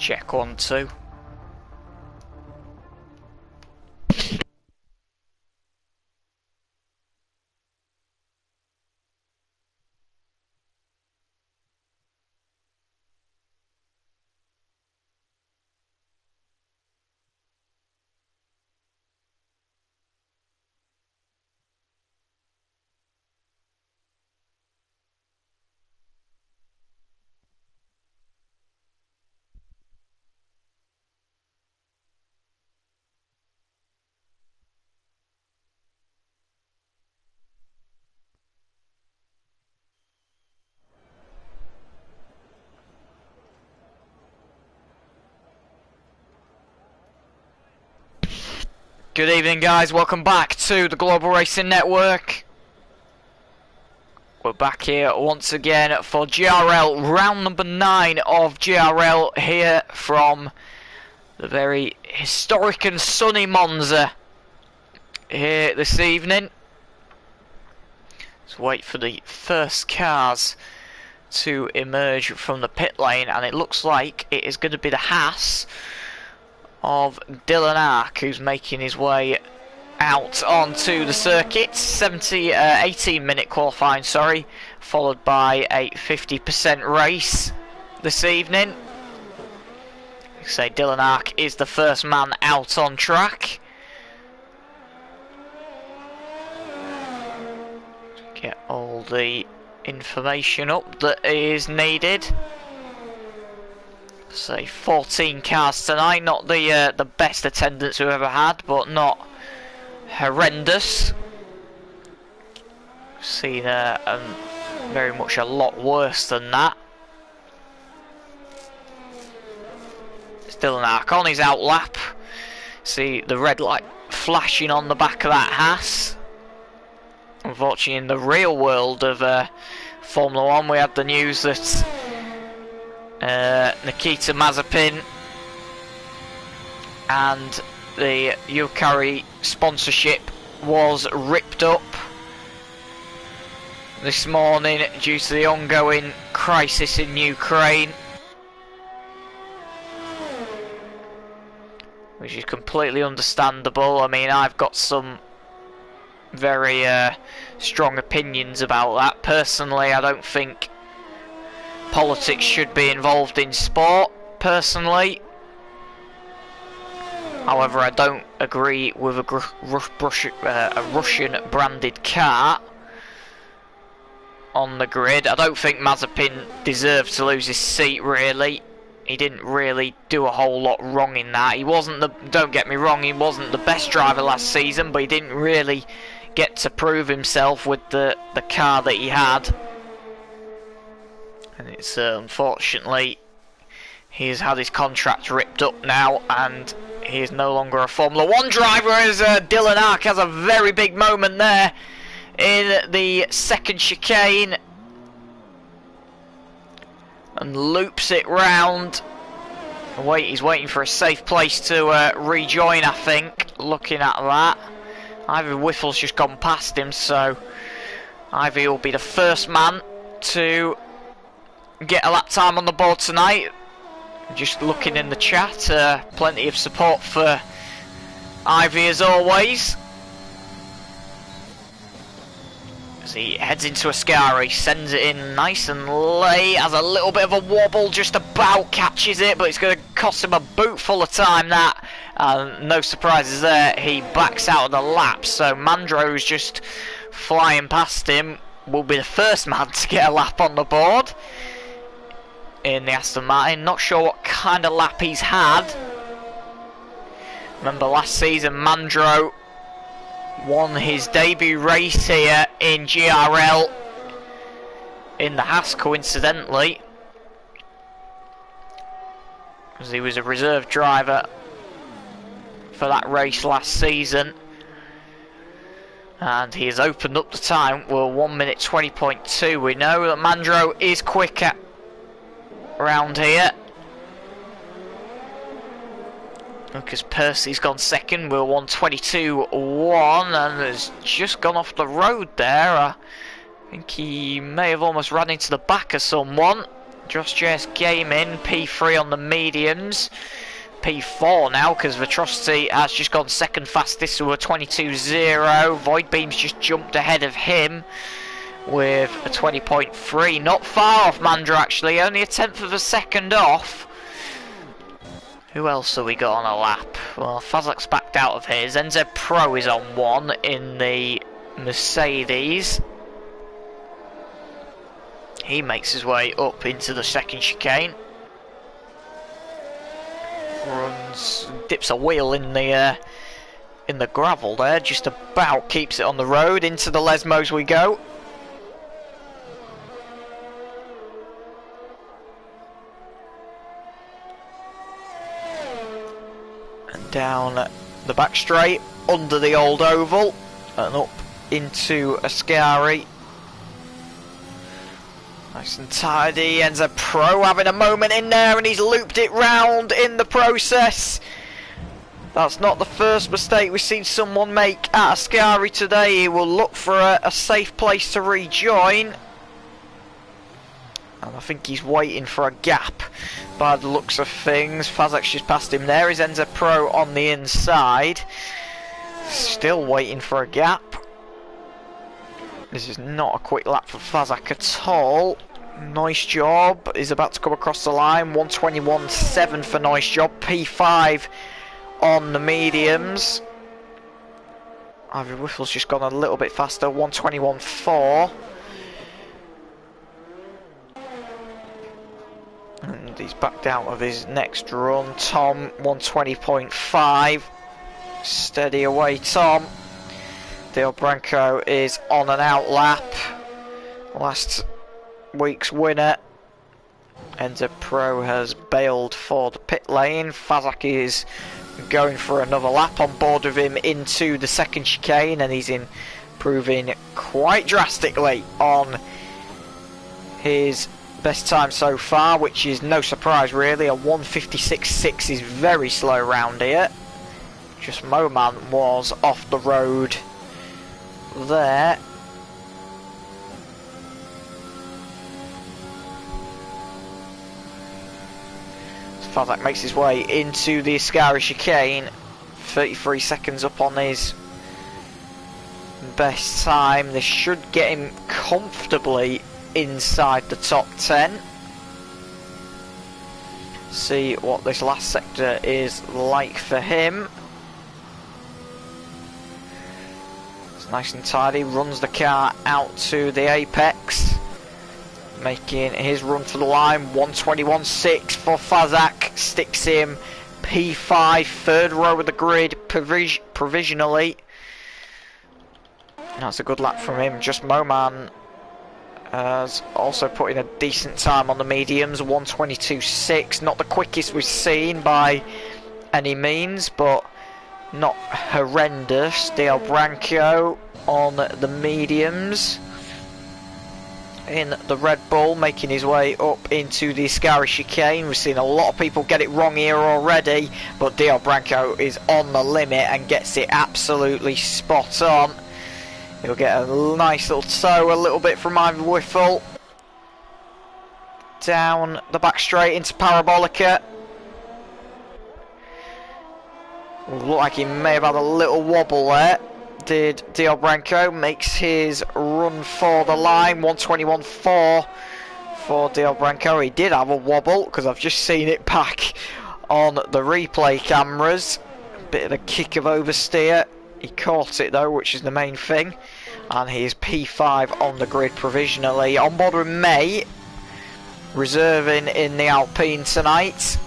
Check 1, 2. Good evening, guys. Welcome back to the Global Racing Network. We're back here once again for GRL, round number 9 of GRL, here from the very historic and sunny Monza here this evening. Let's wait for the first cars to emerge from the pit lane, and it looks like it is going to be the Haas of Dylan Ark, who's making his way out onto the circuit. 18-minute qualifying, followed by a 50% race this evening. Like I say, Dylan Ark is the first man out on track. Get all the information up that is needed. Say 14 cars tonight, not the best attendance we've ever had, but not horrendous. We've seen very much a lot worse than that. Still an arc on his out lap. See the red light flashing on the back of that Haas. Unfortunately, in the real world of Formula 1, we had the news that Nikita Mazepin and the Yukari sponsorship was ripped up this morning due to the ongoing crisis in Ukraine, which is completely understandable. I mean, I've got some very strong opinions about that. Personally, I don't think politics should be involved in sport, personally. However, I don't agree with a Russian branded car on the grid. I don't think Mazepin deserved to lose his seat, really. He didn't really do a whole lot wrong in that. He wasn't don't get me wrong, he wasn't the best driver last season, but he didn't really get to prove himself with the car that he had. And it's unfortunately, he has had his contract ripped up now, and he is no longer a Formula 1 driver, as Dylan Ark has a very big moment there in the second chicane and loops it round. He's waiting for a safe place to rejoin, I think, looking at that. Ivy Whiffle's just gone past him, so Ivy will be the first man to get a lap time on the board tonight. Just looking in the chat, plenty of support for Ivy as always. As he heads into Ascari, sends it in nice and late, has a little bit of a wobble, just about catches it, but it's going to cost him a boot full of time, that. No surprises there, he backs out of the lap, so Mandro's just flying past him, will be the first man to get a lap on the board in the Aston Martin. Not sure what kind of lap he's had. Remember last season Mandro won his debut race here in GRL in the Haas, coincidentally, as he was a reserve driver for that race last season, and he has opened up the time. Well, 1:20.2. We know that Mandro is quicker around here. Lucas Percy's gone second. We're 1:22.1 and has just gone off the road there. I think he may have almost run into the back of someone. Just JS Gaming, P3 on the mediums. P4 now, because Vitrosity has just gone second fastest to a 22.0. Void Beam's just jumped ahead of him with a 20.3. Not far off Mandra, actually, only a tenth of a second off. Who else have we got on a lap? Well, Fazak's backed out of his. NZ Pro is on one in the Mercedes. He makes his way up into the second chicane. Dips a wheel in the gravel there, just about keeps it on the road. Into the Lesmos we go. And down the back straight, under the old oval, and up into Ascari. Nice and tidy. NZ Pro having a moment in there, and he's looped it round in the process. That's not the first mistake we've seen someone make at Ascari today. He will look for a safe place to rejoin. And I think he's waiting for a gap by the looks of things. Fazak's just passed him there. Is NZ Pro on the inside. Still waiting for a gap. This is not a quick lap for Fazak at all. Nice job. He's about to come across the line. 121.7 for nice job. P5 on the mediums. Ivy Whiffle's just gone a little bit faster. 121.4. And he's backed out of his next run. Tom, 120.5. Steady away, Tom. Del Branco is on an out lap. Last week's winner. NZ Pro has bailed for the pit lane. Fazak is going for another lap on board with him into the second chicane, and he's improving quite drastically on his best time so far, which is no surprise really. A 156.6 is very slow round here. Just Moman was off the road there. Fazak makes his way into the Ascari chicane. 33 seconds up on his best time. This should get him comfortably inside the top 10. See what this last sector is like for him. It's nice and tidy. Runs the car out to the apex, making his run to the line. 121.6 for Fazak. Sticks him P5, third row of the grid provisionally. That's a good lap from him. Just Moman has also put in a decent time on the mediums. 122.6. Not the quickest we've seen by any means, but not horrendous. Del Branco on the mediums in the Red Bull, making his way up into the Ascari chicane. We've seen a lot of people get it wrong here already, but Del Branco is on the limit and gets it absolutely spot on. He'll get a nice little tow a little bit from Ivy Whiffle. Down the back straight into Parabolica. Looked like he may have had a little wobble there. Did Del Branco. Makes his run for the line. 121.4 for Del Branco. He did have a wobble because I've just seen it back on the replay cameras. A bit of a kick of oversteer. He caught it though, which is the main thing. And he is P5 on the grid provisionally. On board with May, reserving in the Alpine tonight.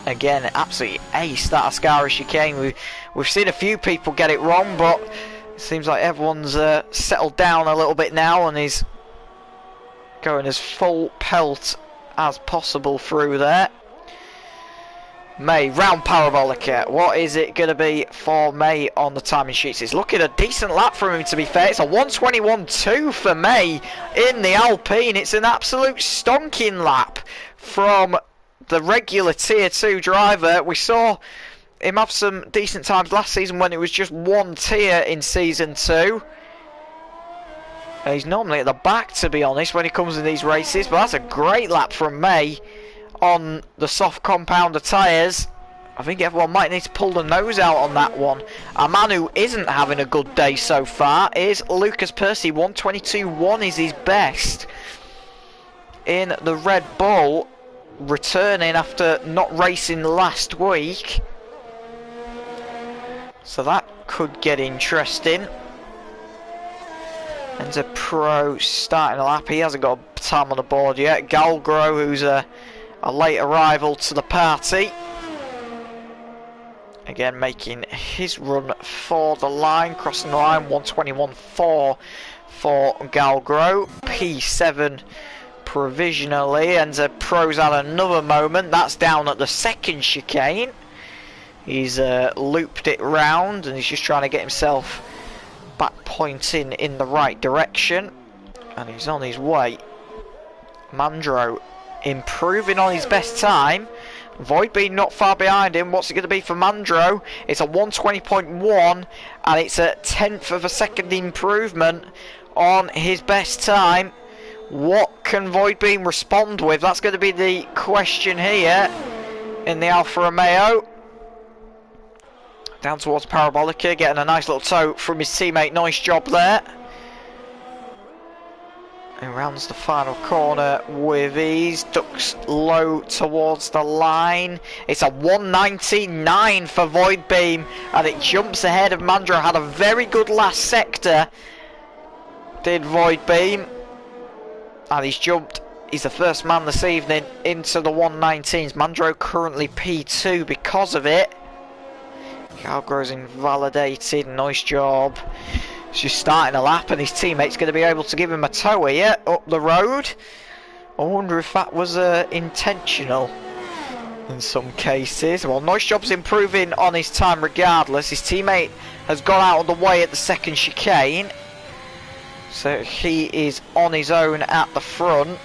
Again, absolutely ace that Ascari chicane. We've seen a few people get it wrong, but it seems like everyone's settled down a little bit now and is going as full pelt as possible through there. May, round Parabolica. What is it going to be for May on the timing sheets? It's looking a decent lap from him, to be fair. It's a 121.2 for May in the Alpine. It's an absolute stonking lap from the regular Tier 2 driver. We saw him have some decent times last season when it was just one tier in Season 2. He's normally at the back, to be honest, when he comes in these races, but that's a great lap from May on the soft compounder tyres. I think everyone might need to pull the nose out on that one. A man who isn't having a good day so far is Lucas Percy. 122.1 is his best in the Red Bull, returning after not racing last week. So that could get interesting. And a pro starting a lap. He hasn't got a time on the board yet. Galgro, who's a late arrival to the party. Again, making his run for the line. Crossing the line, 121.4 for Galgro. P7 provisionally. And the pro's had another moment. That's down at the second chicane. He's looped it round and he's just trying to get himself back pointing in the right direction, and he's on his way. Mandro improving on his best time. Void being not far behind him. What's it going to be for Mandro? It's a 120.1 and it's a 10th of a second improvement on his best time. What can Void Beam respond with? That's going to be the question here in the Alfa Romeo. Down towards Parabolica, getting a nice little tow from his teammate. Nice job there. He rounds the final corner with ease. Ducks low towards the line. It's a 119.9 for Void Beam, and it jumps ahead of Mandro. Had a very good last sector, did Void Beam, and he's jumped. He's the first man this evening into the 119s. Mandro currently P2 because of it. Galgro's invalidated. Nice job. He's just starting a lap and his teammate's going to be able to give him a tow here up the road. I wonder if that was intentional in some cases. Well, Nice job's improving on his time regardless. His teammate has got out of the way at the second chicane, so he is on his own at the front.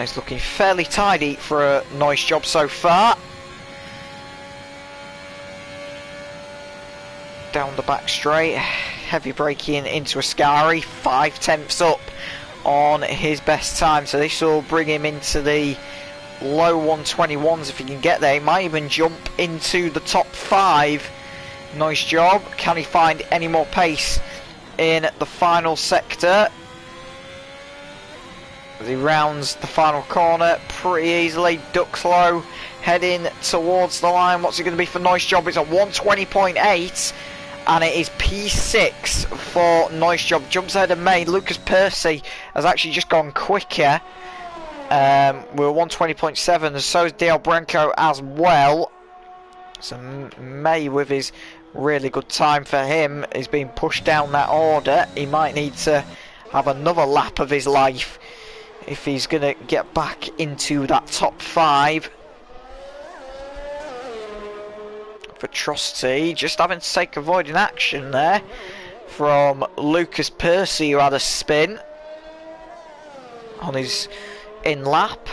It's looking fairly tidy for a Nice job so far. Down the back straight, heavy braking into Ascari, 5/10 up on his best time, so this will bring him into the low 121s if he can get there. He might even jump into the top 5. Nice job. Can he find any more pace in the final sector? As he rounds the final corner pretty easily. Ducks low, heading towards the line. What's it going to be for Nice job? It's a 120.8 and it is P6 for Nice job. Jumps ahead of May. Lucas Percy has actually just gone quicker. We're 120.7 and so is Dale Branco as well. So May, with his really good time for him, is being pushed down that order. He might need to have another lap of his life if he's going to get back into that top 5. Vetrosity just having to take avoiding action there from Lucas Percy, who had a spin on his in lap.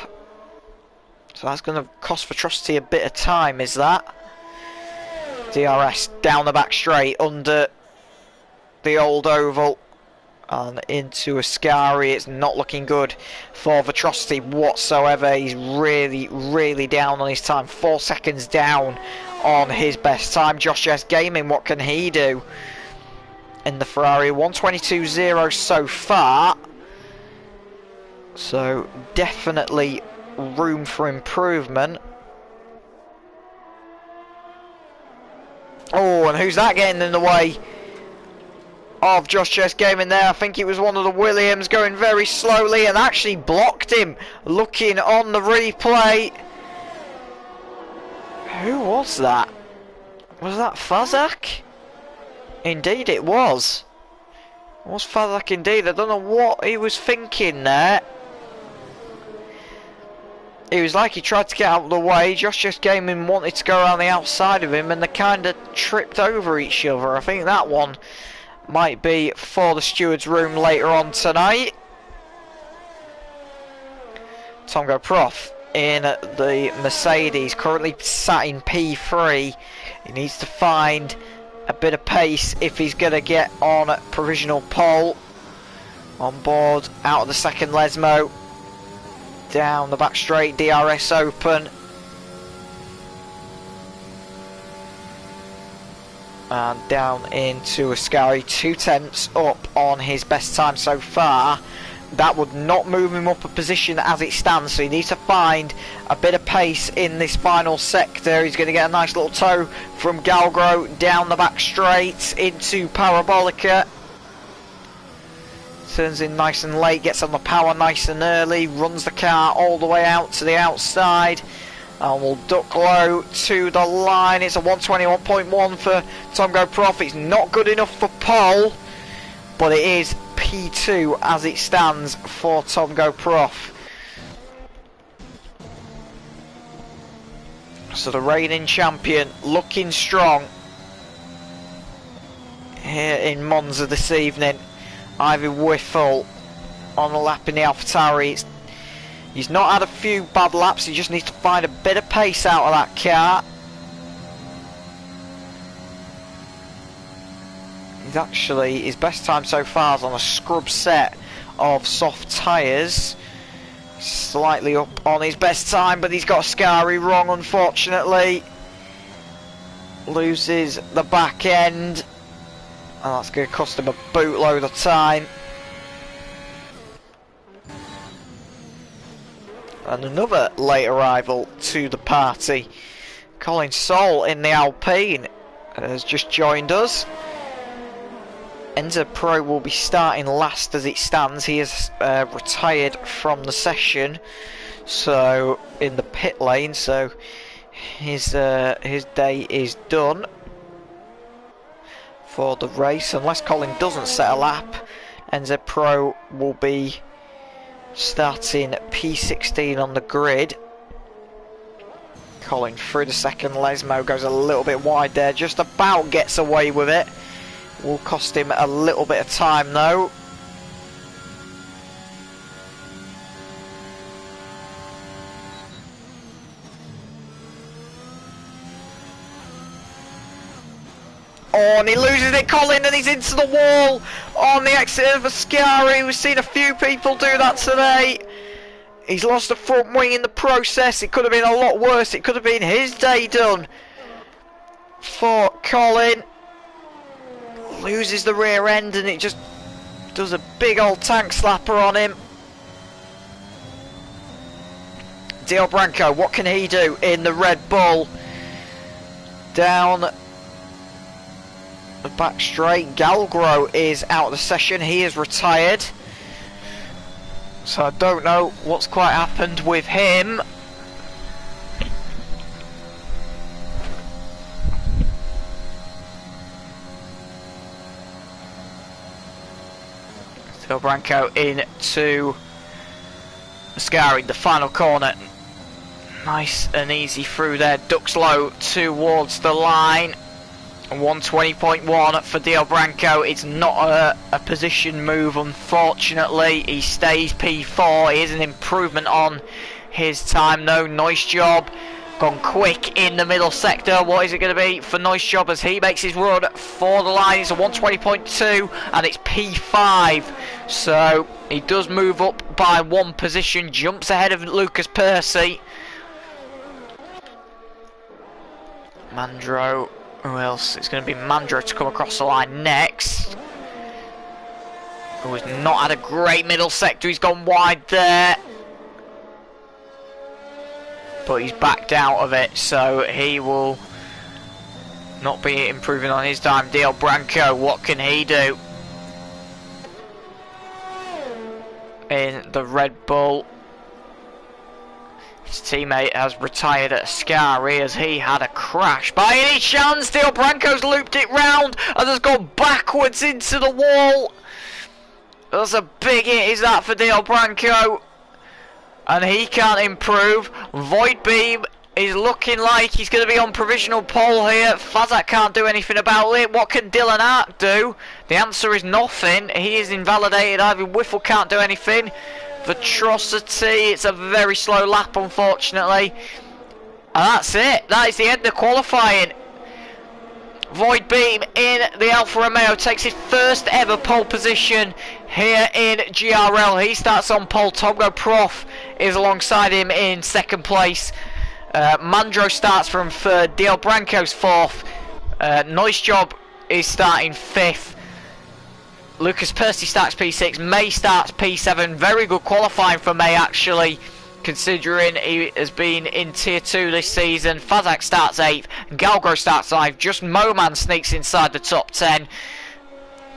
So that's going to cost Vetrosity a bit of time, is that? DRS down the back straight under the old oval and into Ascari. It's not looking good for Vetrosity whatsoever. He's really down on his time. 4 seconds down on his best time. Josh S Gaming, what can he do in the Ferrari? 122.0 so far, so definitely room for improvement. Oh, and who's that getting in the way of Josh Chess Gaming there? I think it was one of the Williams going very slowly and actually blocked him. Looking on the replay, who was that? Was that Fazak? Indeed it was. It was Fazak indeed. I don't know what he was thinking there. It was like he tried to get out of the way. Josh Chess Gaming wanted to go around the outside of him and they kind of tripped over each other. I think that one might be for the steward's room later on tonight. Tongo Prof in the Mercedes, currently sat in P3. He needs to find a bit of pace if he's going to get on provisional pole. On board, out of the second Lesmo. Down the back straight, DRS open. And down into Ascari, 2/10 up on his best time so far. That would not move him up a position as it stands, so he needs to find a bit of pace in this final sector. He's going to get a nice little toe from Galgro down the back straight into Parabolica. Turns in nice and late, gets on the power nice and early, runs the car all the way out to the outside. And we'll duck low to the line. It's a 121.1 for Tomgo Prof. It's not good enough for pole, but it is P2 as it stands for Tomgo Prof. So the reigning champion looking strong here in Monza this evening. Ivy Whiffle on a lap in the AlphaTauri. He's not had a few bad laps, he just needs to find a bit of pace out of that car. He's actually, his best time so far is on a scrub set of soft tyres. Slightly up on his best time, but he's got Ascari wrong unfortunately. Loses the back end. And that's going to cost him a bootload of time. And another late arrival to the party. Colin Sol in the Alpine has just joined us. Enzo Pro will be starting last as it stands. He has retired from the session, so in the pit lane. So his day is done for the race. Unless Colin doesn't set a lap, Enzo Pro will be starting P16 on the grid. Colin through the second Lesmo, goes a little bit wide there, just about gets away with it. Will cost him a little bit of time though. Oh, and he loses it, Colin, and he's into the wall on the exit of Ascari. We've seen a few people do that today. He's lost the front wing in the process. It could have been a lot worse. It could have been his day done for Colin. Loses the rear end and it just does a big old tank slapper on him. Dio Branco, what can he do in the Red Bull? Down the back straight. Galgro is out of the session. He is retired. So I don't know what's quite happened with him. Phil Branco into Ascari, the final corner. Nice and easy through there. Ducks low towards the line. 120.1 for Dio Branco. It's not a position move, unfortunately. He stays P4. It is an improvement on his time though. Nice job. Gone quick in the middle sector. What is it going to be for Nice Job as he makes his run for the line? It's a 120.2 and it's P5. So he does move up by one position. Jumps ahead of Lucas Percy. Mandro. Who else? It's going to be Mandro to come across the line next. Who has not had a great middle sector. He's gone wide there. But he's backed out of it, so he will not be improving on his time. Dio Branco, what can he do in the Red Bull? His teammate has retired at Ascari as he had a crash. By any chance, Dio Branco's looped it round and has gone backwards into the wall. That's a big hit, is that, for Dio Branco? And he can't improve. Void Beam is looking like he's going to be on provisional pole here. Fazak can't do anything about it. What can Dylan Ark do? The answer is nothing. He is invalidated. Ivy Whiffle can't do anything. Atrocity. It's a very slow lap, unfortunately. And that's it. That is the end of qualifying. Void Beam in the Alfa Romeo takes his first ever pole position here in GRL. He starts on pole. Tomgo Prof is alongside him in second place. Mandro starts from third. Dale Branco's fourth. Noise Job is starting fifth. Lucas Percy starts P6. May starts P7. Very good qualifying for May, actually, considering he has been in Tier 2 this season. Fazak starts 8th, Galgro starts 9th, just Moman sneaks inside the top 10.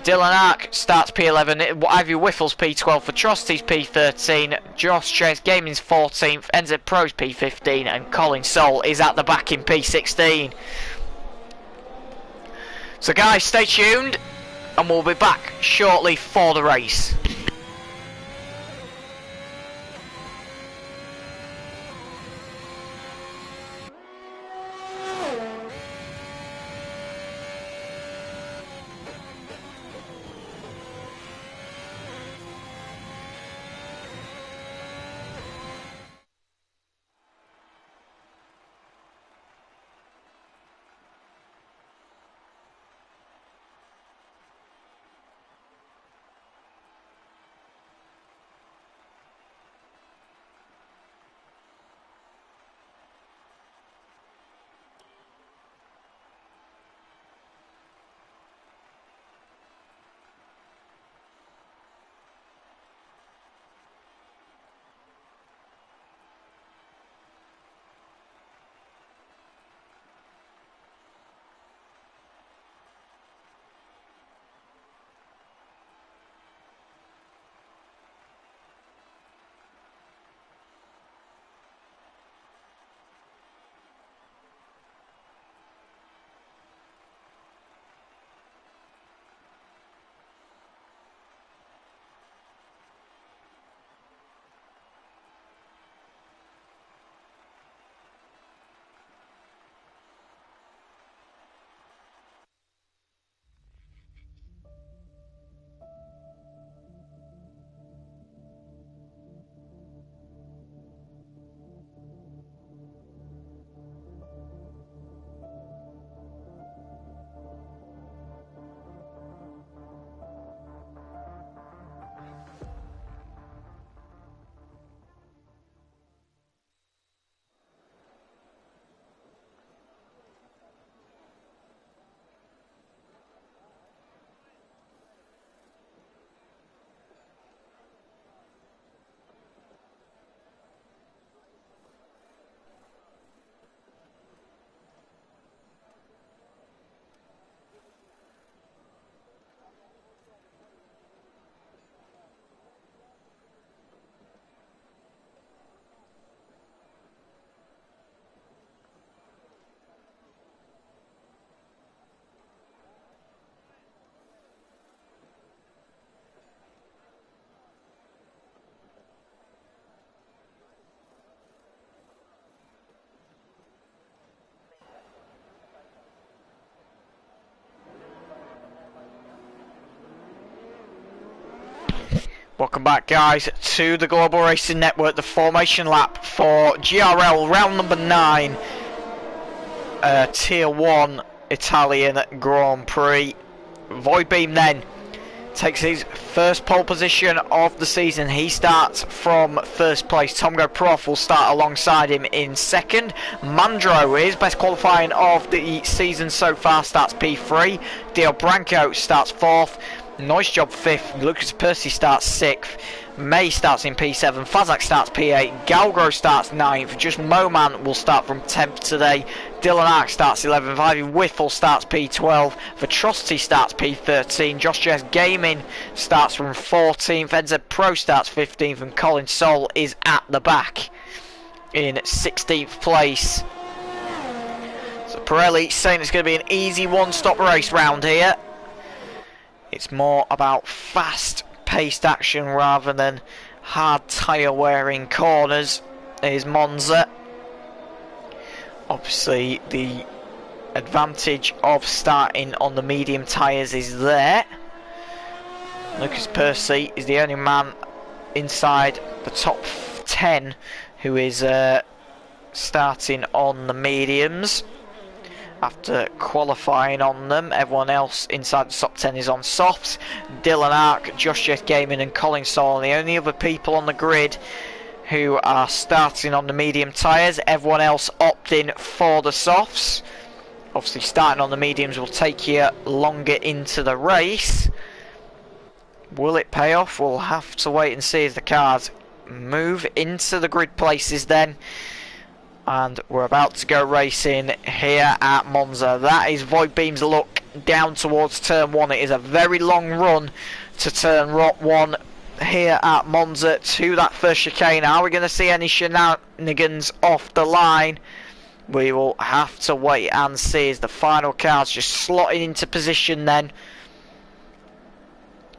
Dylan Ark starts P11, Ivy Whiffle's P12, Atrocity's P13, Josh Chase Gaming's 14th, NZ Pro's P15, and Colin Soul is at the back in P16. So guys, stay tuned, and we'll be back shortly for the race. Welcome back, guys, to the Global Racing Network, the formation lap for GRL round number 9, Tier 1 Italian Grand Prix. Void Beam then takes his first pole position of the season. He starts from first place. Tomgo Prof will start alongside him in second. Mandro, his best qualifying of the season so far, starts P3. Dale Branco starts 4th. Noise Job 5th, Lucas Percy starts 6th, May starts in P7, Fazak starts P8, Galgro starts 9th, just Moman will start from 10th today, Dylan Ark starts 11th, Ivy Whiffle starts P12, Atrocity starts P13, Josh Jess Gaming starts from 14th, NZ Pro starts 15th, and Colin Soul is at the back in 16th place. So Pirelli saying it's going to be an easy one-stop race round here. It's more about fast-paced action rather than hard tyre-wearing corners. Here's Monza. Obviously, the advantage of starting on the medium tyres is there. Lucas Percy is the only man inside the top 10 who is starting on the mediums after qualifying on them. Everyone else inside the top 10 is on softs. Dylan Ark, Josh Jet Gaming and Colin Saul, the only other people on the grid who are starting on the medium tyres. Everyone else opting for the softs. Obviously starting on the mediums will take you longer into the race. Will it pay off? We'll have to wait and see as the cars move into the grid places then. And we're about to go racing here at Monza. That is Void Beam's look down towards turn 1. It is a very long run to turn 1 here at Monza to that first chicane. Are we going to see any shenanigans off the line? We will have to wait and see as the final cars just slotting into position then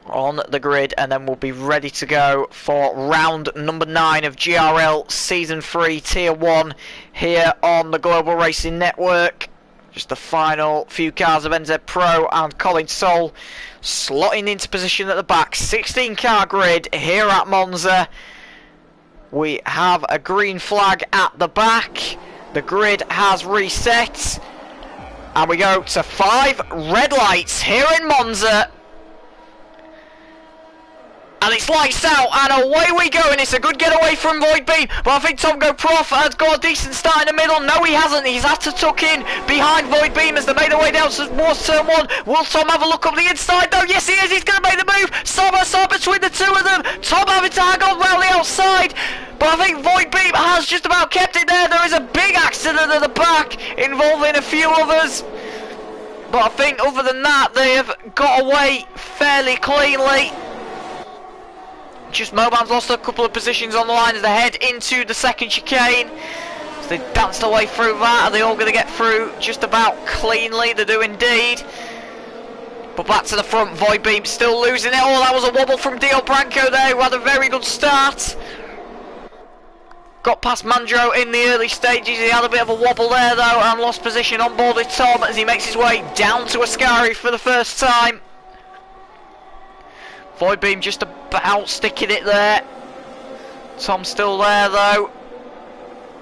on the grid, and then we'll be ready to go for round number 9 of GRL Season 3 Tier 1 here on the Global Racing Network. Just the final few cars of NZ Pro and Colin Soul slotting into position at the back. 16 car grid here at Monza. We have a green flag at the back. The grid has reset. And we go to 5 red lights here in Monza. And it's lights out, and away we go, and it's a good getaway from Void Beam, but I think Tom Go Prof has got a decent start in the middle. No, he hasn't. He's had to tuck in behind Void Beam as they made their way down towards turn 1. Will Tom have a look up the inside, though? Yes, he is. He's going to make the move. Side by side between the two of them. Tom having to hang on round the outside, but I think Void Beam has just about kept it there. There is a big accident at the back involving a few others, but I think other than that, they have got away fairly cleanly. Just Moban's lost a couple of positions on the line as they head into the second chicane. So they danced away through that. Are they all going to get through just about cleanly? They do indeed. But back to the front, Void Beam still losing it. Oh, that was a wobble from Dio Branco there, who had a very good start. Got past Mandro in the early stages. He had a bit of a wobble there though, and lost position on board with Tom as he makes his way down to Ascari for the first time. Void Beam just about sticking it there. Tom's still there though.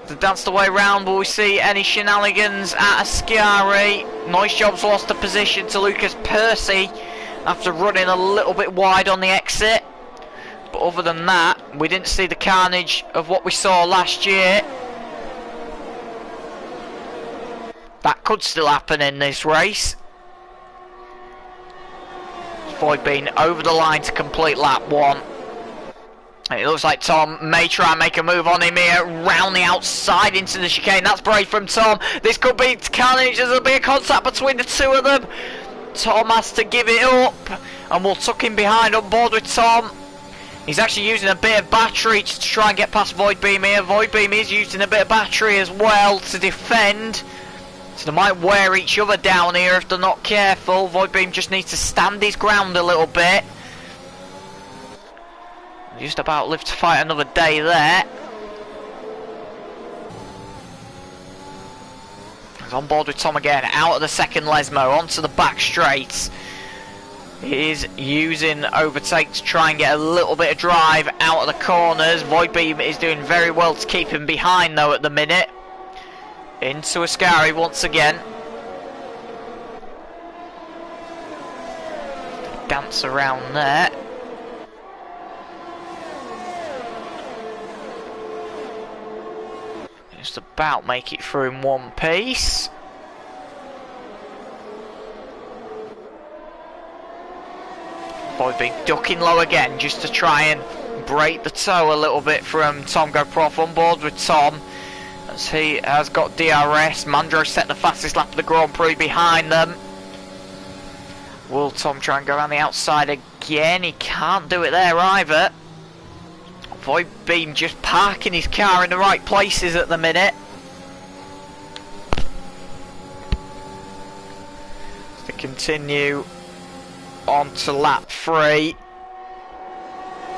They danced the way round. Will we see any shenanigans at Ascari? Noise Jobs lost a position to Lucas Percy after running a little bit wide on the exit. But other than that, we didn't see the carnage of what we saw last year. That could still happen in this race. Void Beam over the line to complete lap 1. And it looks like Tom may try and make a move on him here, round the outside into the chicane. That's brave from Tom. This could be carnage. There'll be a contact between the two of them. Tom has to give it up, and we'll tuck him behind on board with Tom. He's actually using a bit of battery to try and get past Void Beam here. Void Beam is using a bit of battery as well to defend. So they might wear each other down here if they're not careful. Void Beam just needs to stand his ground a little bit. Just about live to fight another day there. He's on board with Tom again. Out of the second Lesmo, onto the back straight. He is using overtake to try and get a little bit of drive out of the corners. Void Beam is doing very well to keep him behind though at the minute. Into Ascari once again. Dance around there. Just about make it through in one piece. Void Beam ducking low again just to try and break the toe a little bit from Tom Go Prof on board with Tom. As he has got DRS. Mandro set the fastest lap of the Grand Prix behind them. Will Tom try and go around the outside again? He can't do it there either. Void Beam just parking his car in the right places at the minute. To continue on to lap 3.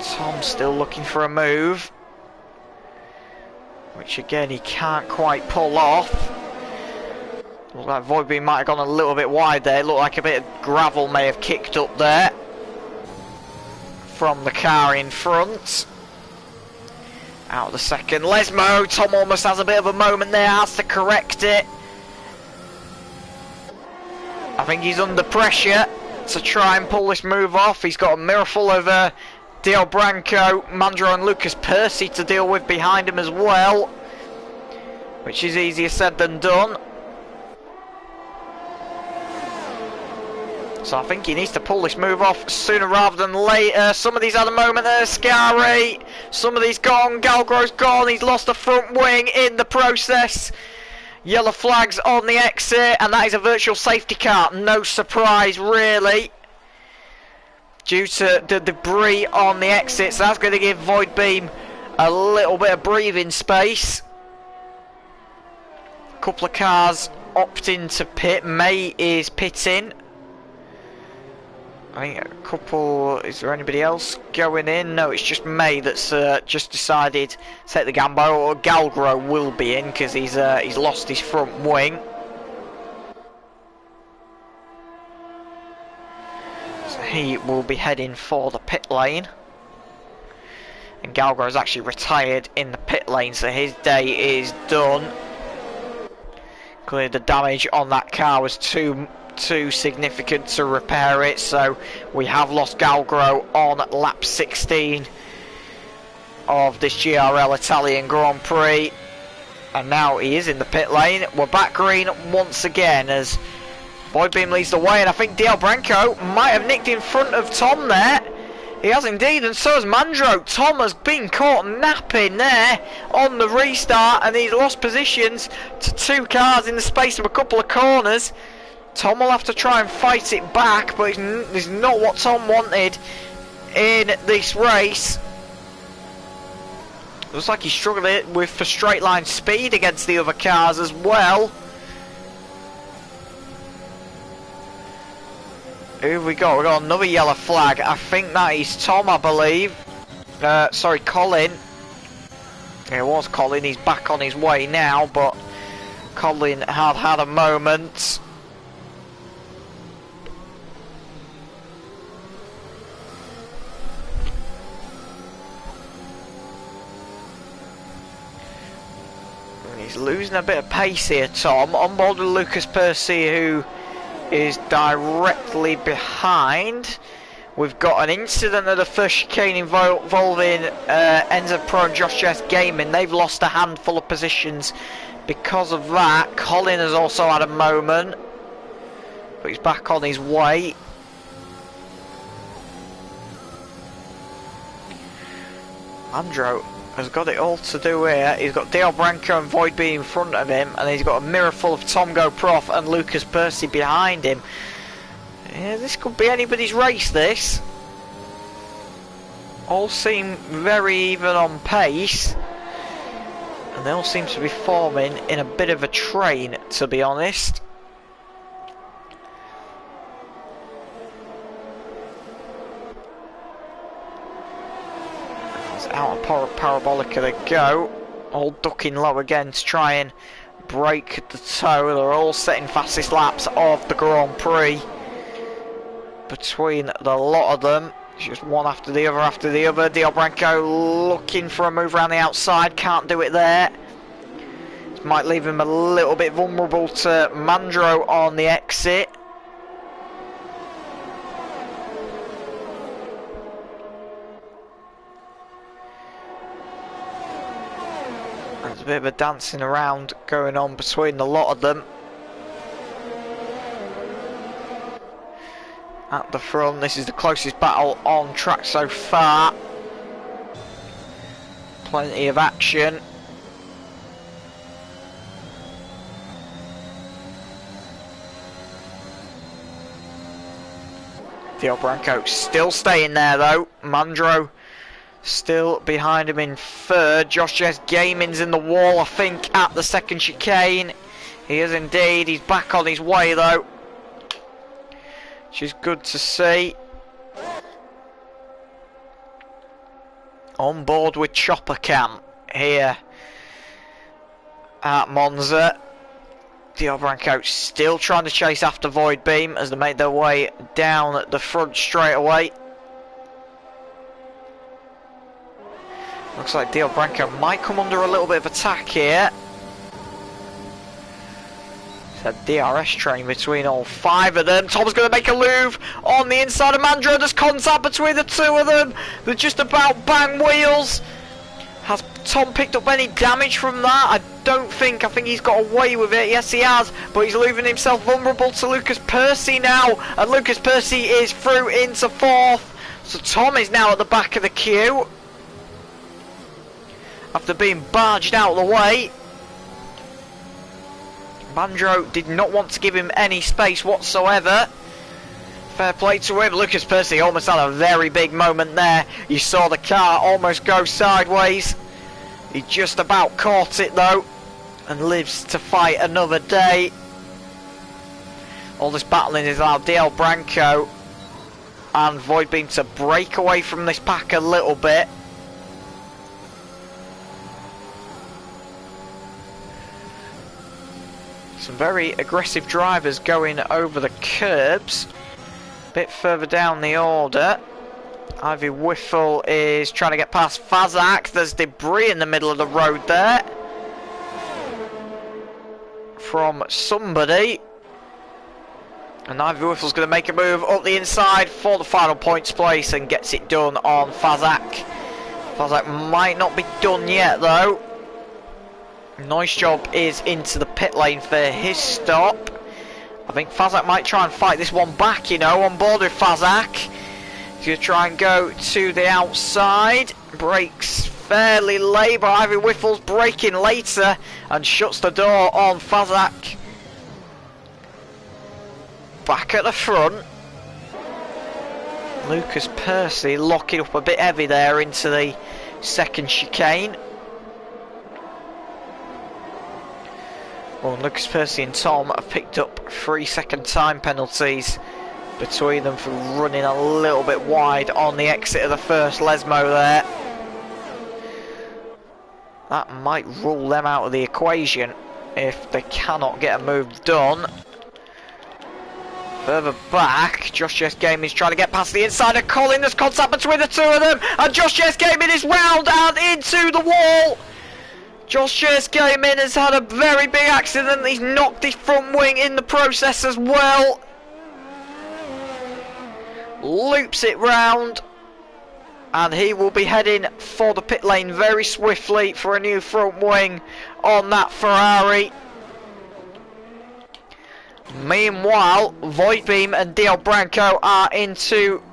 Tom's still looking for a move, which again he can't quite pull off. Looks like Void Beam might have gone a little bit wide there. It looked like a bit of gravel may have kicked up there from the car in front. Out of the second. Lesmo. Tom almost has a bit of a moment there. Has to correct it. I think he's under pressure to try and pull this move off. He's got a mirror full of Del Branco, Mandro and Lucas Percy to deal with behind him as well, which is easier said than done. So I think he needs to pull this move off sooner rather than later. Some of these had a moment there, Scary. Some of these gone. Galgro's gone. He's lost the front wing in the process. Yellow flags on the exit, and that is a virtual safety car. No surprise, really, due to the debris on the exit. So that's going to give Void Beam a little bit of breathing space. A couple of cars opting to pit. May is pitting. I think a couple. Is there anybody else going in? No, it's just May that's just decided to take the gamble. Or Galgro will be in because he's lost his front wing. So he will be heading for the pit lane. And Galgro is actually retired in the pit lane, so his day is done. Clearly, the damage on that car was too significant to repair it, so we have lost Galgro on lap 16 of this GRL Italian Grand Prix, and now he is in the pit lane. We're back green once again as Void Beam leads the way, and I think Del Branco might have nicked in front of Tom there. He has indeed, and so has Mandro. Tom has been caught napping there on the restart, and he's lost positions to two cars in the space of a couple of corners. Tom will have to try and fight it back, but it's not what Tom wanted in this race. Looks like he's struggling for straight line speed against the other cars as well. Who have we got? We've got another yellow flag. I think that is Tom, I believe. Sorry, Colin. It was Colin. He's back on his way now, but Colin had a moment. He's losing a bit of pace here, Tom. On board with Lucas Percy, who is directly behind. We've got an incident at the first chicane involving Enzo Pro and Josh Jess Gaming. They've lost a handful of positions because of that. Colin has also had a moment, but he's back on his way. Andrew has got it all to do here. He's got Del Branco and Void Beam in front of him, and he's got a mirror full of Tom Go Prof and Lucas Percy behind him. Yeah, this could be anybody's race, this. All seem very even on pace, and they all seem to be forming in a bit of a train, to be honest. Out of Parabolica they go, all ducking low again to try and break the toe. They're all setting fastest laps of the Grand Prix between the lot of them. It's just one after the other. Del Branco looking for a move around the outside, can't do it there. This might leave him a little bit vulnerable to Mandro on the exit. There's a bit of a dancing around going on between the lot of them. At the front, this is the closest battle on track so far. Plenty of action. Del Branco still staying there though. Mandro still behind him in third. Josh Jess Gaming's in the wall, I think, at the second chicane. He is indeed. He's back on his way though, which is good to see. On board with Chopper Camp here at Monza. Del Branco still trying to chase after Void Beam as they make their way down at the front straight away. Looks like Del Branco might come under a little bit of attack here. It's a DRS train between all 5 of them. Tom's going to make a move on the inside of Mandro. There's contact between the 2 of them. They're just about bang wheels. Has Tom picked up any damage from that? I don't think. I think he's got away with it. Yes, he has. But he's leaving himself vulnerable to Lucas Percy now. And Lucas Percy is through into 4th. So Tom is now at the back of the queue, after being barged out of the way. Mandro did not want to give him any space whatsoever. Fair play to him. Lucas Percy almost had a very big moment there. You saw the car almost go sideways. He just about caught it though, and lives to fight another day. All this battling is allowed Del Branco and Voidbeam to break away from this pack a little bit. Some very aggressive drivers going over the curbs. A bit further down the order, Ivy Whiffle is trying to get past Fazak. There's debris in the middle of the road there from somebody. And Ivy Whiffle's going to make a move up the inside for the final points place and gets it done on Fazak. Fazak might not be done yet though. Nice job is into the pit lane for his stop. I think Fazak might try and fight this one back, you know, on board with Fazak. He's going to try and go to the outside. Brakes fairly late, but Ivy Whiffle's braking later and shuts the door on Fazak. Back at the front. Lucas Percy locking up a bit heavy there into the second chicane. Well, Lucas Percy and Tom have picked up 3-second time penalties between them for running a little bit wide on the exit of the first Lesmo there. That might rule them out of the equation if they cannot get a move done. Further back, Josh Jess Gaming is trying to get past the inside of Colin. There's contact between the 2 of them, and Josh Jess Gaming is round and into the wall. Josh Jess Gaming has had a very big accident. He's knocked his front wing in the process as well. Loops it round, and he will be heading for the pit lane very swiftly for a new front wing on that Ferrari. Meanwhile, Voidbeam and Del Branco are into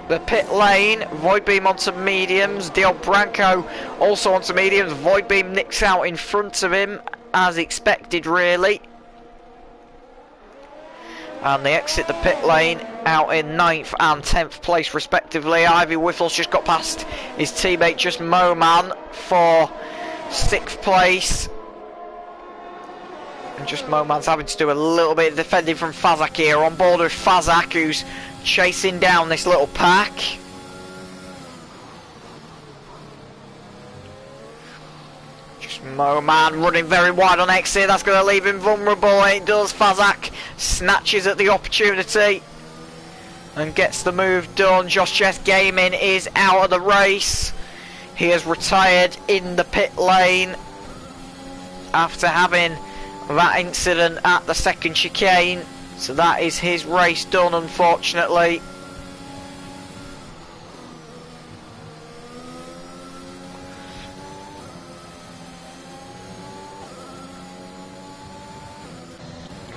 the pit lane. Voidbeam onto mediums, Del Branco also onto mediums. Voidbeam nicks out in front of him as expected really, and they exit the pit lane out in 9th and 10th place respectively. Ivy Whiffle's just got past his teammate Just Moman for 6th place, and Just Moman's having to do a little bit of defending from Fazak here, on board with Fazak, who's chasing down this little pack. Just Moman running very wide on exit. That's going to leave him vulnerable, and it does. Fazak snatches at the opportunity and gets the move done. Josh Jess Gaming is out of the race. He has retired in the pit lane after having that incident at the second chicane. So that is his race done, unfortunately.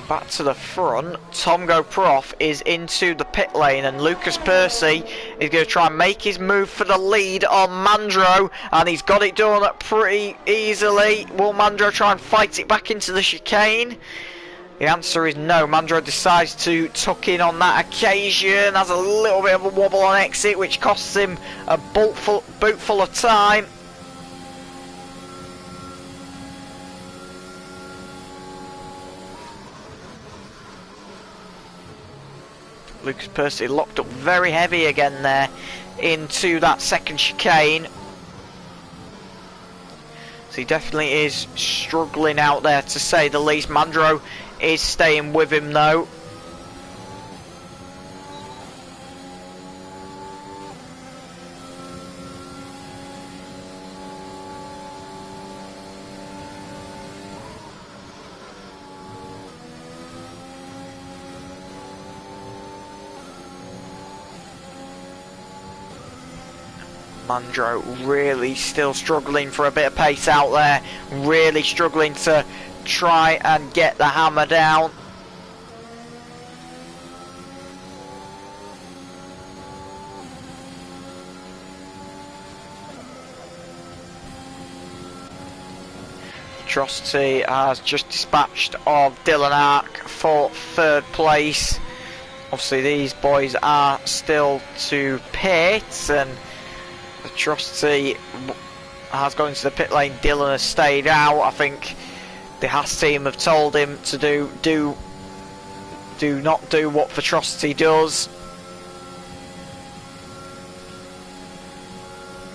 Back to the front, Tomgo Prof is into the pit lane, and Lucas Percy is going to try and make his move for the lead on Mandro, and he's got it done pretty easily. Will Mandro try and fight it back into the chicane? The answer is no. Mandro decides to tuck in on that occasion, has a little bit of a wobble on exit, which costs him a boot full of time. Lucas Percy locked up very heavy again there into that second chicane. So he definitely is struggling out there, to say the least. Mandro is staying with him though. Mandro really still struggling for a bit of pace out there. Really struggling to try and get the hammer down. Atrocity has just dispatched of Dylan Ark for third place. Obviously these boys are still to pit, and Atrocity has gone into the pit lane. Dylan has stayed out. I think the Haas team have told him to do not do what Atrocity does.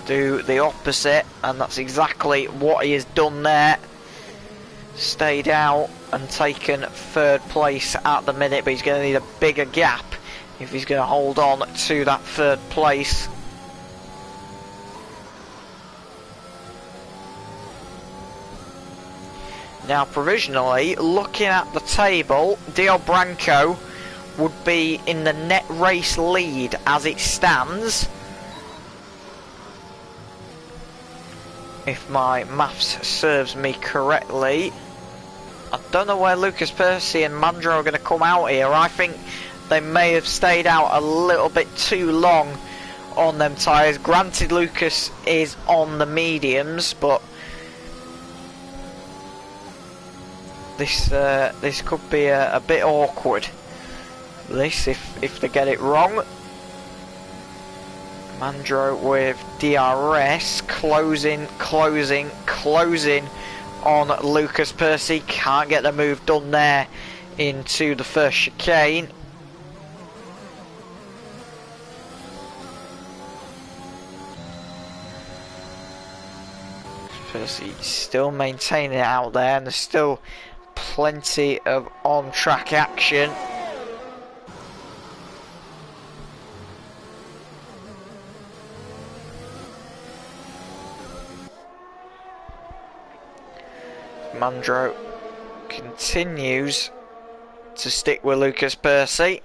Do the opposite, and that's exactly what he has done there. Stayed out and taken third place at the minute, but he's going to need a bigger gap if he's going to hold on to that third place. Now provisionally, looking at the table, Dio Branco would be in the net race lead as it stands, if my maths serves me correctly. I don't know where Lucas Percy and Mandro are going to come out here. I think they may have stayed out a little bit too long on them tyres. Granted, Lucas is on the mediums, but this could be a bit awkward. This, if they get it wrong. Mandro with DRS closing on Lucas Percy. Can't get the move done there into the first chicane. Percy still maintaining it out there, and there's still plenty of on-track action. Mandro continues to stick with Lucas Percy.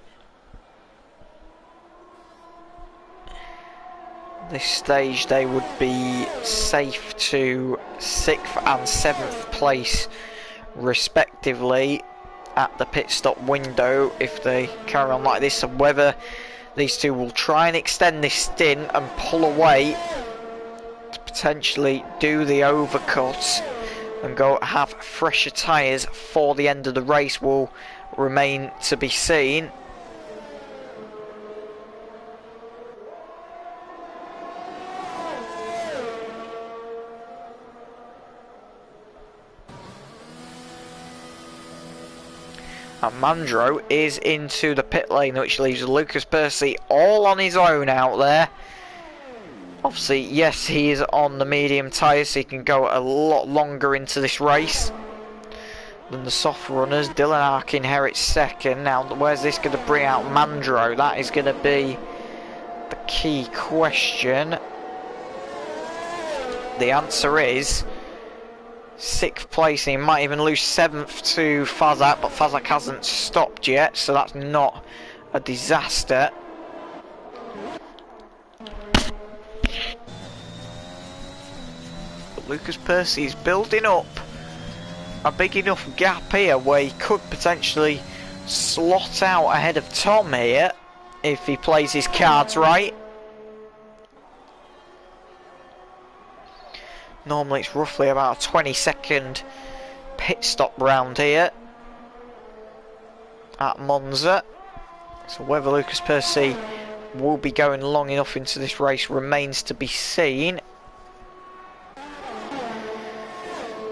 This stage they would be safe to 6th and 7th place respectively at the pit stop window if they carry on like this, and whether these two will try and extend this stint and pull away to potentially do the overcut and go have fresher tyres for the end of the race will remain to be seen. And Mandro is into the pit lane, which leaves Lucas Percy all on his own out there. Obviously, yes, he is on the medium tyres, so he can go a lot longer into this race than the soft runners. Dylan Ark inherits second. Now, where's this going to bring out Mandro? That is going to be the key question. The answer is 6th place, and he might even lose 7th to Fazak, but Fazak hasn't stopped yet, so that's not a disaster. But Lucas Percy is building up a big enough gap here where he could potentially slot out ahead of Tom here if he plays his cards right. Normally it's roughly about a 20-second pit stop round here at Monza. So whether Lucas Percy will be going long enough into this race remains to be seen.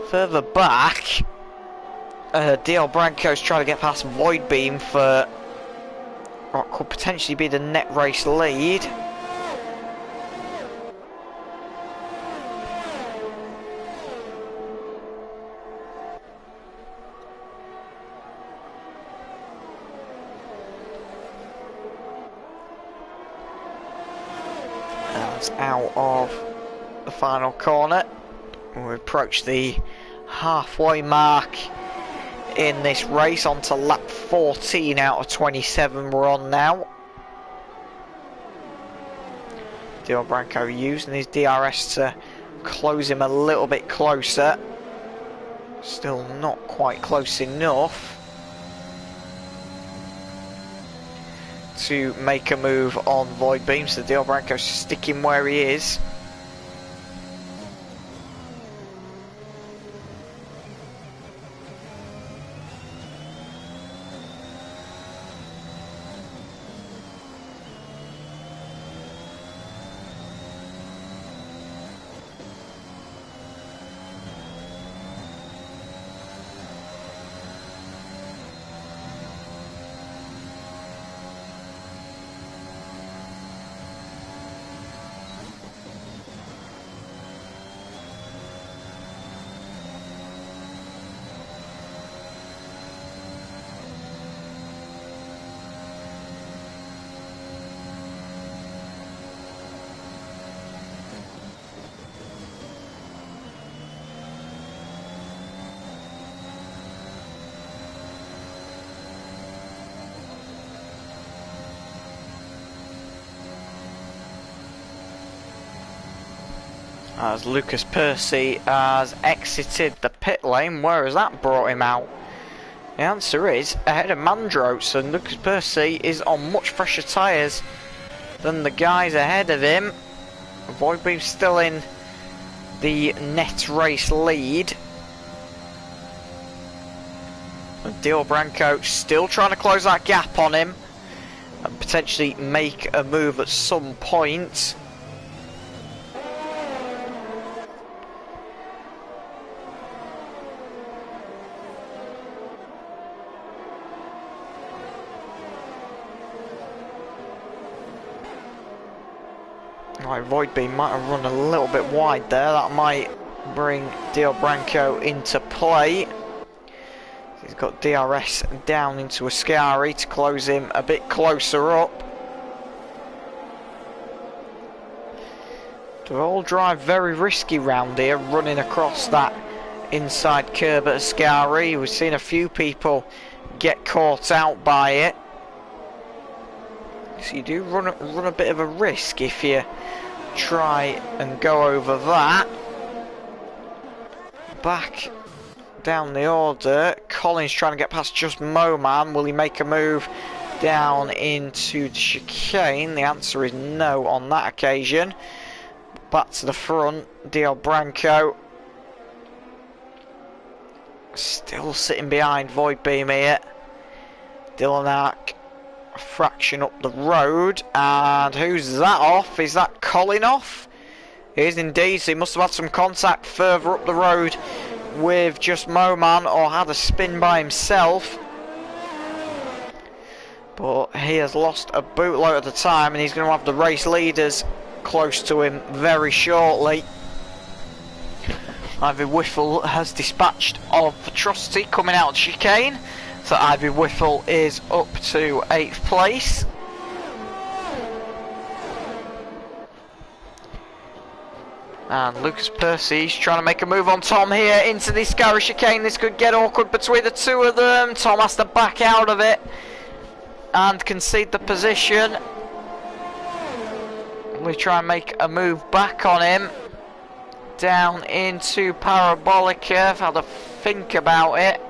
Further back, DL Branco's trying to get past Void Beam for what could potentially be the net race lead. Out of the final corner. We approach the halfway mark in this race, onto lap 14 out of 27 we're on now. Del Branco using his DRS to close him a little bit closer. Still not quite close enough to make a move on Void Beam, so Del Branco sticking where he is. As Lucas Percy has exited the pit lane. Where has that brought him out? The answer is ahead of Mandros, and Lucas Percy is on much fresher tyres than the guys ahead of him. Void Beam still in the net race lead. And Del Branco still trying to close that gap on him and potentially make a move at some point. Right, Void Beam might have run a little bit wide there. That might bring Del Branco into play. He's got DRS down into Ascari to close him a bit closer up. They all drive very risky round here, running across that inside curb at Ascari. We've seen a few people get caught out by it. So you do run a bit of a risk if you try and go over that. Back down the order, Collins trying to get past Just Moman. Will he make a move down into the chicane? The answer is no on that occasion. Back to the front, Del Branco still sitting behind Void Beam here. Dylan Ark a fraction up the road, and who's that off? Is that Colin off? It is indeed, so he must have had some contact further up the road with Just Moman, or had a spin by himself. But he has lost a bootload at the time, and he's going to have the race leaders close to him very shortly. Ivy Whiffle has dispatched of Atrocity coming out of the chicane. So Ivy Whiffle is up to 8th place. And Lucas Percy's trying to make a move on Tom here into this Ascari chicane. This could get awkward between the two of them. Tom has to back out of it and concede the position. We try and make a move back on him. Down into Parabolica. I've had a think about it.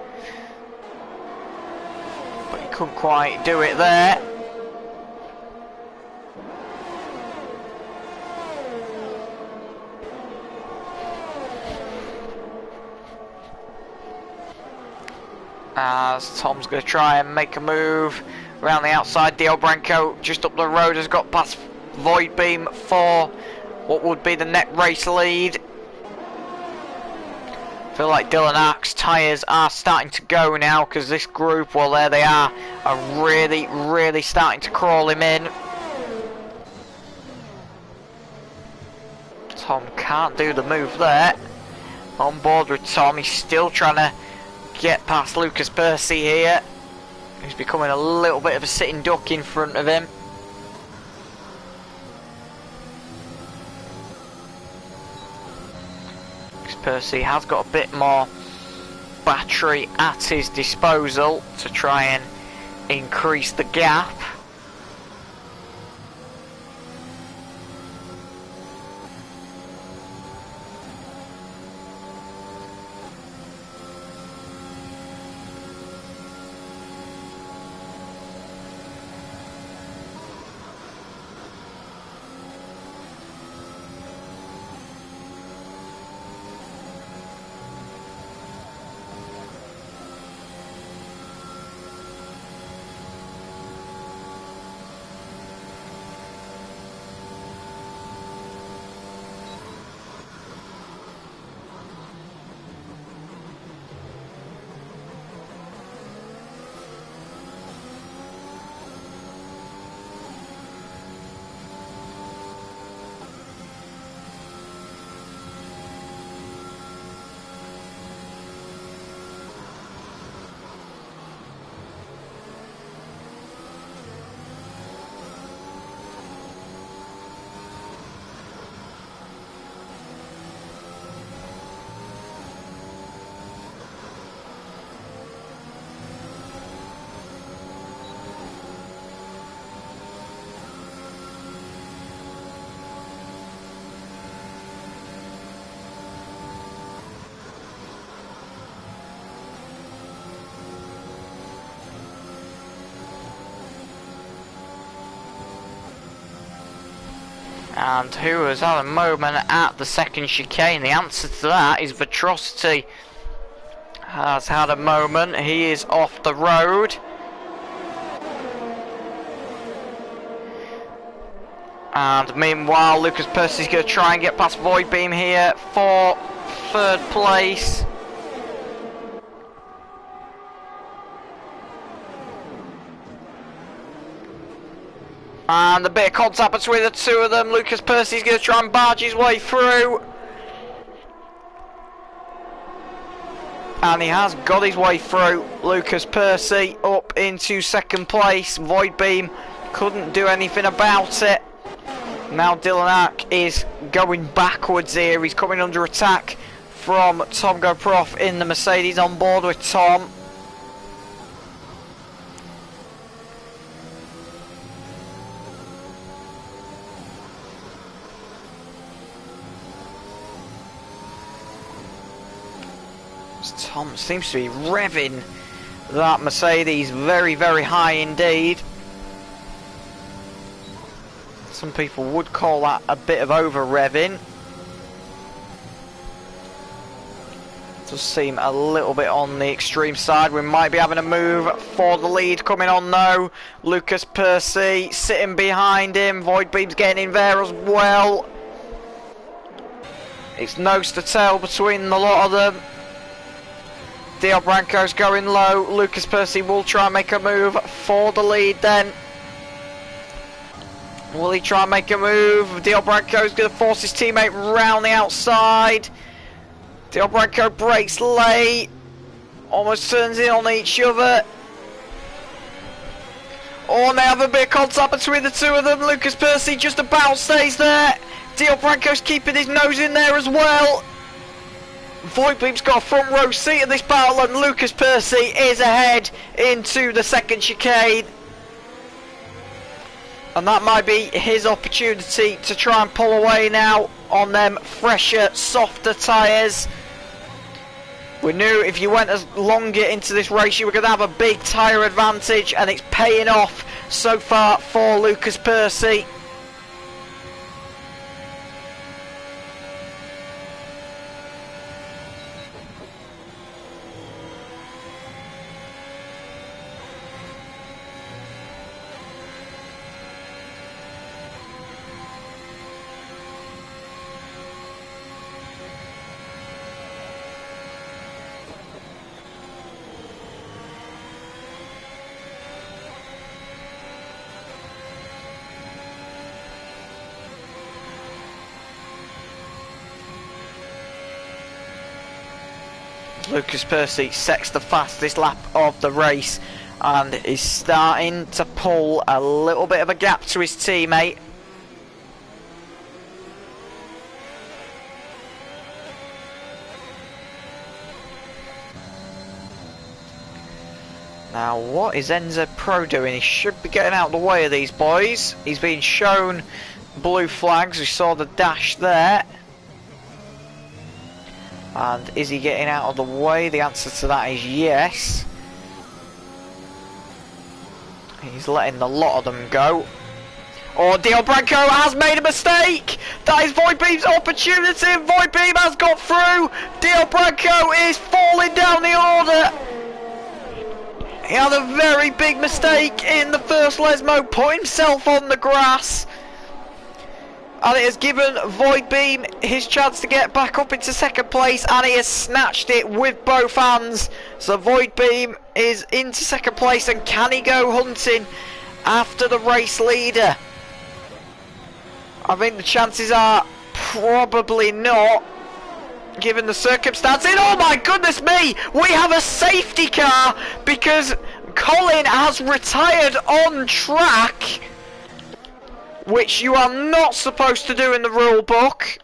But he couldn't quite do it there. As Tom's going to try and make a move around the outside. Del Branco just up the road has got past Void Beam for what would be the net race lead. I feel like Dylan Ark's tyres are starting to go now, because this group, well there they are really starting to crawl him in. Tom can't do the move there. On board with Tom, he's still trying to get past Lucas Percy here. He's becoming a little bit of a sitting duck in front of him. Percy has got a bit more battery at his disposal to try and increase the gap. And who has had a moment at the second chicane? The answer to that is Vitrosity has had a moment. He is off the road. And meanwhile, Lucas Percy's going to try and get past Void Beam here for third place. And a bit of contact between the two of them. Lucas Percy's going to try and barge his way through. And he has got his way through. Lucas Percy up into second place. Void Beam couldn't do anything about it. Now Dylan Ark is going backwards here. He's coming under attack from Tom GoProf in the Mercedes, on board with Tom. Tom seems to be revving that Mercedes very, very high indeed. Some people would call that a bit of over revving. Does seem a little bit on the extreme side. We might be having a move for the lead coming on though. Lucas Percy sitting behind him. Void Beam's getting in there as well. It's nose to tail between the lot of them. Dion Branco's going low. Lucas Percy will try and make a move for the lead then. Will he try and make a move? Dion Branco's going to force his teammate round the outside. Dion Branco breaks late. Almost turns in on each other. Oh, and they have a bit of contact between the two of them. Lucas Percy just about stays there. Dion Branco's keeping his nose in there as well. Void Beam's got a front row seat in this battle, and Lucas Percy is ahead into the second chicane. And that might be his opportunity to try and pull away now on them fresher, softer tyres. We knew if you went as longer into this race, you were going to have a big tyre advantage, and it's paying off so far for Lucas Percy. Lucas Percy sets the fastest lap of the race and is starting to pull a little bit of a gap to his teammate. Now what is Enzo Pro doing? He should be getting out of the way of these boys. He's being shown blue flags. We saw the dash there. And is he getting out of the way? The answer to that is yes. He's letting a lot of them go. Oh, Dion Branco has made a mistake! That is Void Beam's opportunity! Void Beam has got through! Dion Branco is falling down the order! He had a very big mistake in the first Lesmo, put himself on the grass. And it has given Void Beam his chance to get back up into second place, and he has snatched it with both hands. So Void Beam is into second place, and can he go hunting after the race leader? I think the chances are probably not, given the circumstances. Oh my goodness me! We have a safety car because Colin has retired on track, which you are not supposed to do in the rule book.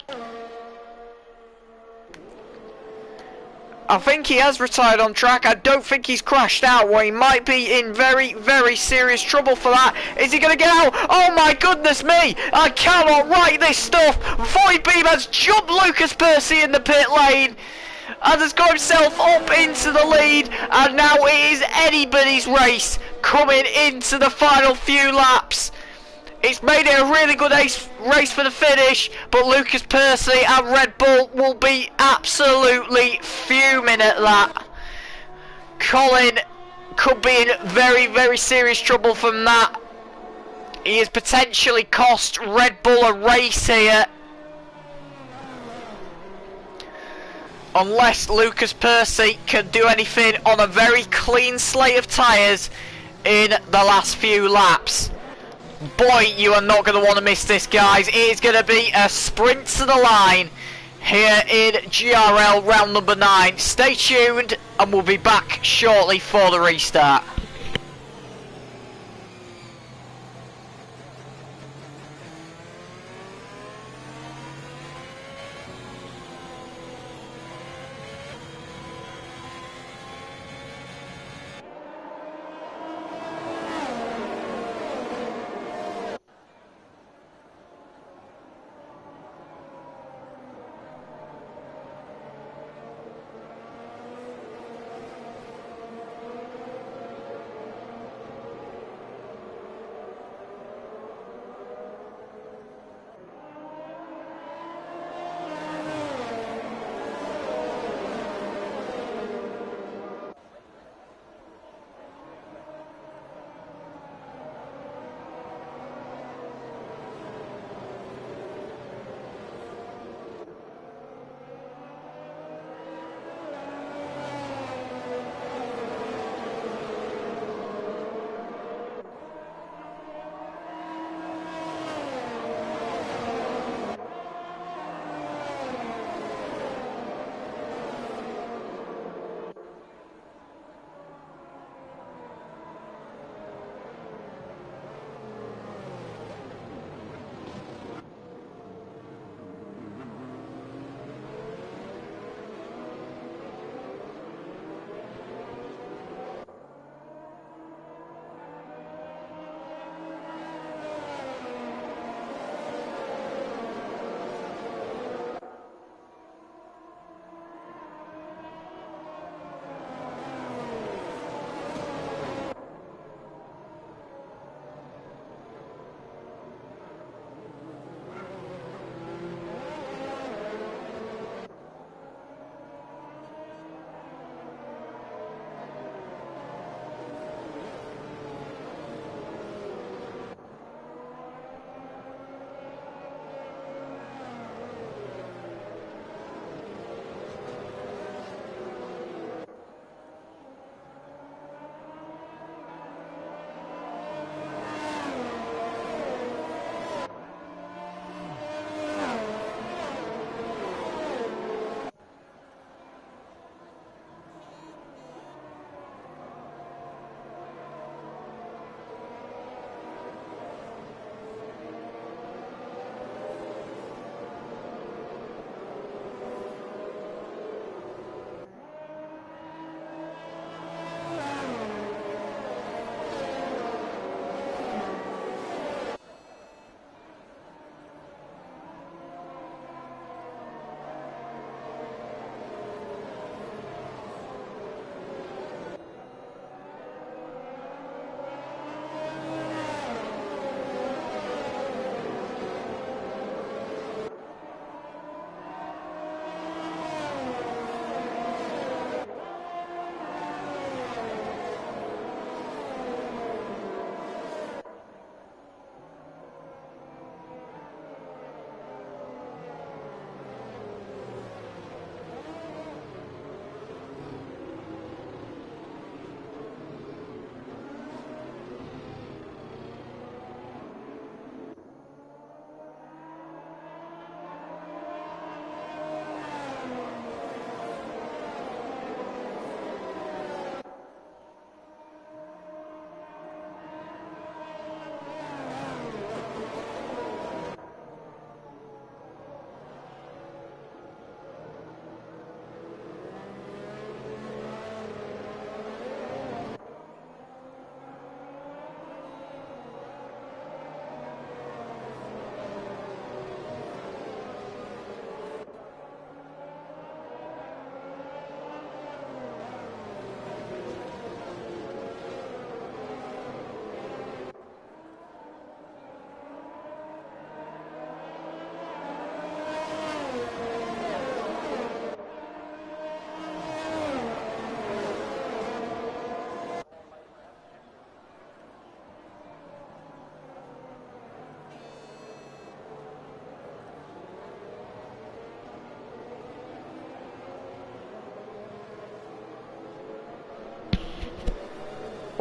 I think he has retired on track. I don't think he's crashed out. Well, he might be in very, very serious trouble for that. Is he going to get out? Oh my goodness me! I cannot write this stuff. Void Beam has jumped Lucas Percy in the pit lane and has got himself up into the lead. And now it is anybody's race coming into the final few laps. It's made it a really good race for the finish, but Lucas Percy and Red Bull will be absolutely fuming at that. Colin could be in very, very serious trouble from that. He has potentially cost Red Bull a race here. Unless Lucas Percy can do anything on a very clean slate of tyres in the last few laps. Boy, you are not going to want to miss this, guys. It is going to be a sprint to the line here in GRL round number 9. Stay tuned and we'll be back shortly for the restart.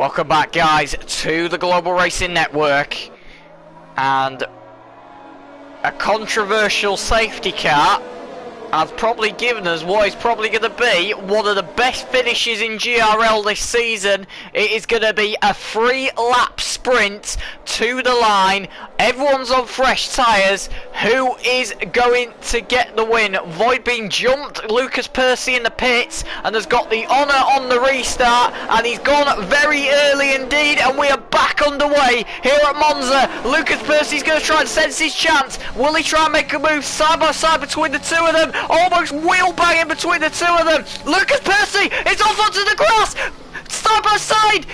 Welcome back, guys, to the Global Racing Network. And a controversial safety car has probably given us what is probably going to be one of the best finishes in GRL this season. It is going to be a 3-lap sprint to the line. Everyone's on fresh tyres. Who is going to get the win? Void being jumped Lucas Percy in the pits and has got the honour on the restart, and he's gone very early indeed, and we are back underway here at Monza. Lucas Percy's going to try and sense his chance. Will he try and make a move side by side between the two of them? Almost wheel banging between the two of them. Lucas Percy is off onto the grass, side by side.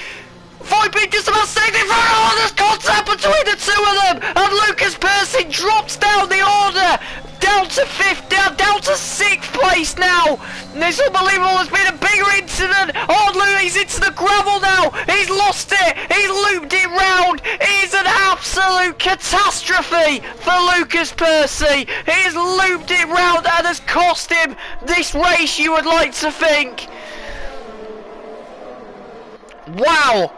Void being just about saved in front. Oh, there's contact between the two of them, and Lucas Percy drops down the order, down to 5th, down to 6th place now. And it's unbelievable. There's been a bigger incident. Oh, he's into the gravel now. He's lost it. He's looped it round. It is an absolute catastrophe for Lucas Percy. He has looped it round and has cost him this race, you would like to think. Wow,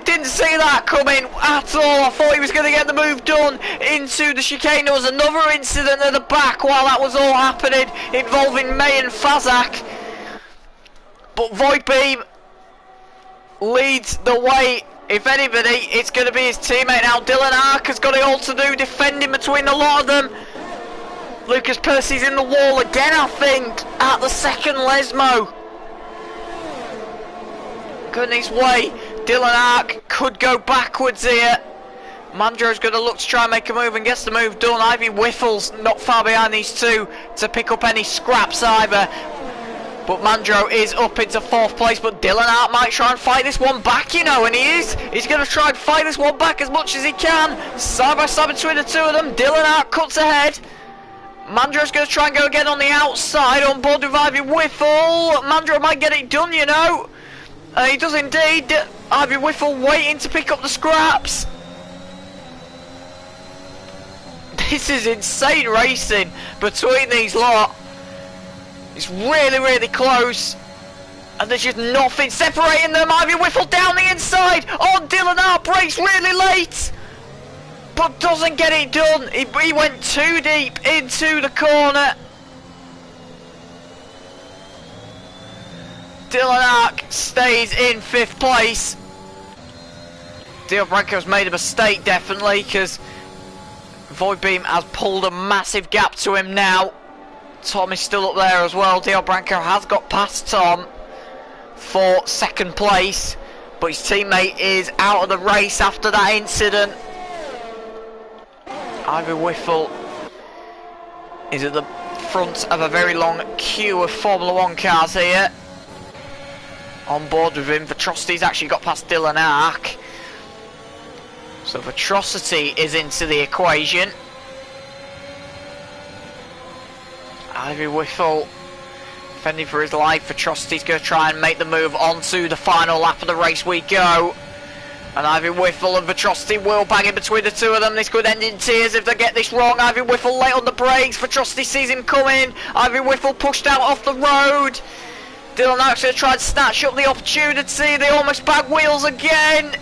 didn't see that coming at all. I thought he was going to get the move done into the chicane. There was another incident at the back while that was all happening, involving May and Fazak. But Void Beam leads the way. If anybody, it's going to be his teammate now. Dylan Ark has got it all to do, defending between a lot of them. Lucas Percy's in the wall again, I think, at the second Lesmo. Goodness way, Dylan Ark could go backwards here. Mandro's going to look to try and make a move and gets the move done. Ivy Whiffle's not far behind these two to pick up any scraps either. But Mandro is up into 4th place, but Dylan Ark might try and fight this one back, you know, and he is. He's going to try and fight this one back as much as he can. Side by side between the two of them, Dylan Ark cuts ahead. Mandro's going to try and go again on the outside on board with Ivy Whiffle. Mandro might get it done, you know. He does indeed. Ivy Whiffle waiting to pick up the scraps. This is insane racing between these lot. It's really, really close. And there's just nothing separating them. Ivy Whiffle down the inside. Oh, Dylan Ark breaks really late, but doesn't get it done. He went too deep into the corner. Dylan Ark stays in 5th place. Dio Branco's made a mistake, definitely, because Void Beam has pulled a massive gap to him now. Tom is still up there as well. Dio Branco has got past Tom for 2nd place, but his teammate is out of the race after that incident. Ivy Whiffle is at the front of a very long queue of Formula 1 cars here. On board with him, Vetrosti's actually got past Dylan Ark. So Vetrosity is into the equation. Ivy Whiffle defending for his life. Vetrosity's going to try and make the move onto the final lap of the race we go. And Ivy Whiffle and Vetrosity will bang in between the two of them. This could end in tears if they get this wrong. Ivy Whiffle late on the brakes. Vetrosity sees him coming. Ivy Whiffle pushed out off the road. Dylan Ark's going to try and snatch up the opportunity. They almost bag wheels again.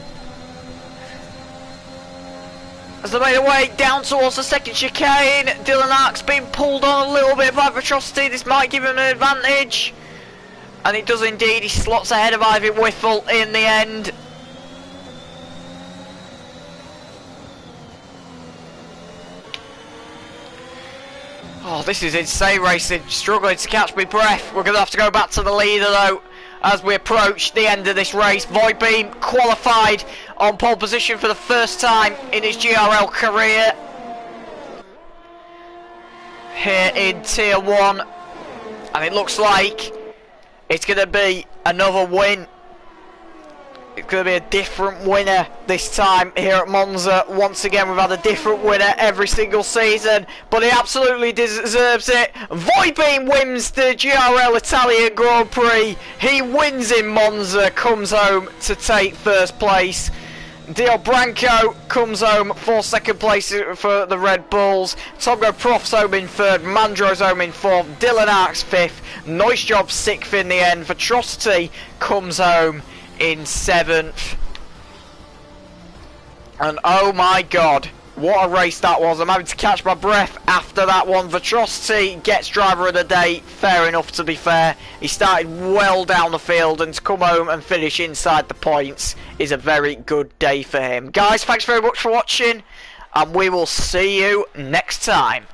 As they made their way down towards the 2nd chicane, Dylan Ark's been pulled on a little bit by Vetrosity. This might give him an advantage. And he does indeed. He slots ahead of Ivy Whiffle in the end. Oh, this is insane racing. Struggling to catch my breath. We're going to have to go back to the leader though as we approach the end of this race. Void Beam qualified on pole position for the first time in his GRL career here in Tier 1. And it looks like it's going to be another win. It's going to be a different winner this time here at Monza. Once again, we've had a different winner every single season, but he absolutely deserves it. Void Beam wins the GRL Italian Grand Prix. He wins in Monza, comes home to take 1st place. Dio Branco comes home for 2nd place for the Red Bulls. Tongo Prof's home in 3rd. Mandro's home in 4th. Dylan Ark's 5th. Nice job 6th in the end. Vetrosity comes home in 7th. And oh my god, what a race that was. I'm having to catch my breath after that one. Vitrosity gets driver of the day. Fair enough, to be fair. He started well down the field, and to come home and finish inside the points is a very good day for him. Guys, thanks very much for watching, and we will see you next time.